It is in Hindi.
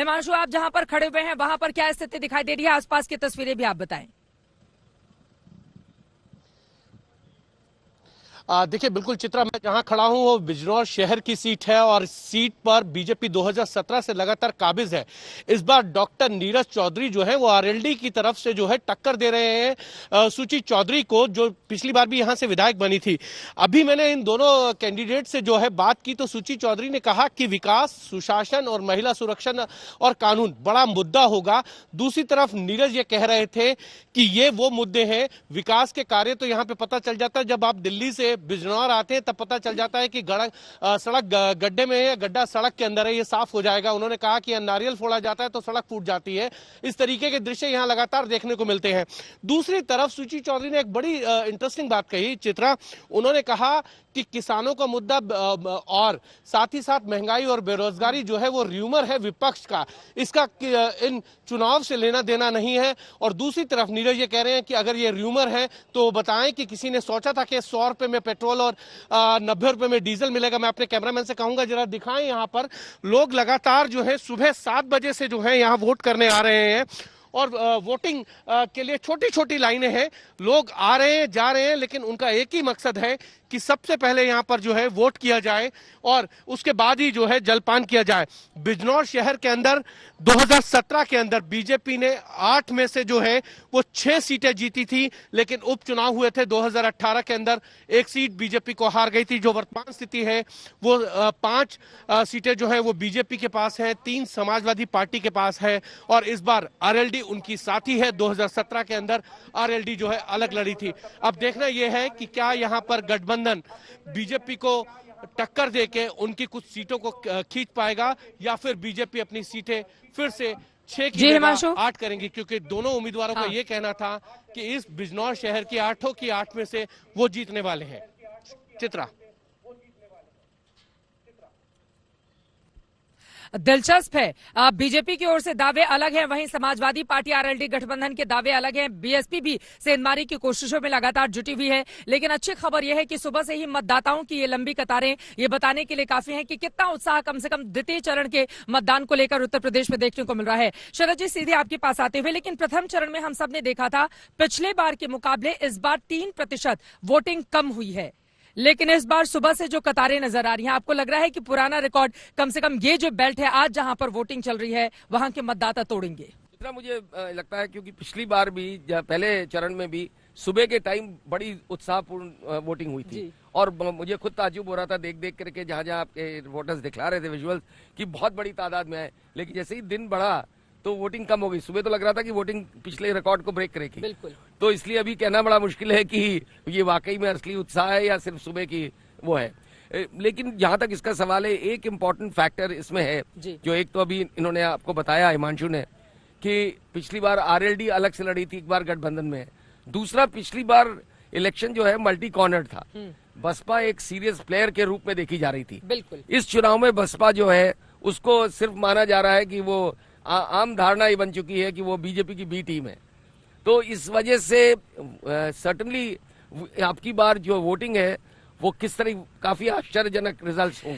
हिमांशु, आप जहां पर खड़े हुए हैं वहां पर क्या स्थिति दिखाई दे रही है? आसपास की तस्वीरें भी आप बताएं। देखिए बिल्कुल चित्रा, मैं जहां खड़ा हूं वो बिजनौर शहर की सीट है और इस सीट पर बीजेपी 2017 से लगातार काबिज है। इस बार डॉक्टर नीरज चौधरी जो है वो आरएलडी की तरफ से जो है टक्कर दे रहे हैं सुची चौधरी को, जो पिछली बार भी यहां से विधायक बनी थी। अभी मैंने इन दोनों कैंडिडेट से जो है बात की तो सुची चौधरी ने कहा कि विकास, सुशासन और महिला सुरक्षा और कानून बड़ा मुद्दा होगा। दूसरी तरफ नीरज ये कह रहे थे कि ये वो मुद्दे हैं, विकास के कार्य तो यहाँ पे पता चल जाता है, जब आप दिल्ली से बिजनौर आते हैं तब पता चल जाता है कि सड़क गड्ढे में है, गड्ढा सड़क के अंदर है, ये साफ हो जाएगा। उन्होंने कहा कि नारियल फोड़ा जाता है तो सड़क फूट जाती है। इस तरीके के दृश्य यहाँ लगातार देखने को मिलते हैं। दूसरी तरफ सुची चौधरी ने एक बड़ी इंटरेस्टिंग बात कही चित्रा। उन्होंने कहा कि किसानों का मुद्दा और साथ ही साथ महंगाई और बेरोजगारी जो है वो र्यूमर है विपक्ष का, इसका इन चुनाव से लेना देना नहीं है। और दूसरी तरफ नीरज ये कह रहे हैं कि अगर ये र्यूमर है तो बताएं कि किसी ने सोचा था कि 100 रुपए में पेट्रोल और 90 रुपए में डीजल मिलेगा। मैं अपने कैमरामैन से कहूंगा जरा दिखाएं, यहाँ पर लोग लगातार जो है सुबह 7 बजे से जो है यहाँ वोट करने आ रहे हैं और वोटिंग के लिए छोटी छोटी लाइनें हैं। लोग आ रहे हैं, जा रहे हैं, लेकिन उनका एक ही मकसद है कि सबसे पहले यहाँ पर जो है वोट किया जाए और उसके बाद ही जो है जलपान किया जाए। बिजनौर शहर के अंदर 2017 के अंदर बीजेपी ने 8 में से जो है वो 6 सीटें जीती थी, लेकिन उपचुनाव हुए थे 2018 के अंदर, एक सीट बीजेपी को हार गई थी। जो वर्तमान स्थिति है वो 5 सीटें जो है वो बीजेपी के पास है, 3 समाजवादी पार्टी के पास है और इस बार आरएलडी उनकी साथी है। 2017 के अंदर आरएलडी जो है अलग लड़ी थी। अब देखना यह है कि क्या यहाँ पर गठबंधन बीजेपी को टक्कर देके उनकी कुछ सीटों को खींच पाएगा या फिर बीजेपी अपनी सीटें फिर से 6 की जगह 8 करेंगी, क्योंकि दोनों उम्मीदवारों का यह कहना था कि इस बिजनौर शहर की 8 की 8 में से वो जीतने वाले हैं। चित्रा, दिलचस्प है। बीजेपी की ओर से दावे अलग हैं, वहीं समाजवादी पार्टी आरएलडी गठबंधन के दावे अलग हैं। बीएसपी भी सेंधमारी की कोशिशों में लगातार जुटी हुई है। लेकिन अच्छी खबर यह है कि सुबह से ही मतदाताओं की ये लंबी कतारें ये बताने के लिए काफी हैं कि कितना उत्साह कम से कम द्वितीय चरण के मतदान को लेकर उत्तर प्रदेश में देखने को मिल रहा है। शरद जी, सीधे आपके पास आते हुए, लेकिन प्रथम चरण में हम सब ने देखा था पिछले बार के मुकाबले इस बार 3% वोटिंग कम हुई है, लेकिन इस बार सुबह से जो कतारें नजर आ रही हैं, आपको लग रहा है कि पुराना रिकॉर्ड कम से कम ये जो बेल्ट है आज जहां पर वोटिंग चल रही है वहां के मतदाता तोड़ेंगे? इतना मुझे लगता है, क्योंकि पिछली बार भी पहले चरण में भी सुबह के टाइम बड़ी उत्साहपूर्ण वोटिंग हुई थी और मुझे खुद ताज्जुब हो रहा था देख देख करके जहां जहां आपके वोटर्स दिखला रहे थे विजुअल्स की बहुत बड़ी तादाद में है। लेकिन जैसे ही दिन बढ़ा तो वोटिंग कम हो गई। सुबह तो लग रहा था कि वोटिंग पिछले रिकॉर्ड को ब्रेक करेगी। बिल्कुल। तो इसलिए अभी कहना बड़ा मुश्किल है कि ये वाकई में असली उत्साह है या सिर्फ सुबह की वो है। लेकिन जहां तक इसका सवाल है, एक इम्पॉर्टेंट फैक्टर इसमें है जो एक तो अभी इन्होंने आपको बताया हिमांशु ने कि पिछली बार आरएलडी अलग से लड़ी थी, एक बार गठबंधन में। दूसरा, पिछली बार इलेक्शन जो है मल्टी कॉर्नर्ड था। बसपा एक सीरियस प्लेयर के रूप में देखी जा रही थी। बिल्कुल। इस चुनाव में बसपा जो है उसको सिर्फ माना जा रहा है कि वो आम धारणा ही बन चुकी है कि वो बीजेपी की बी टीम है। तो इस वजह से सर्टनली आपकी बार जो वोटिंग है वो किस तरह काफी आश्चर्यजनक रिजल्ट्स होंगे।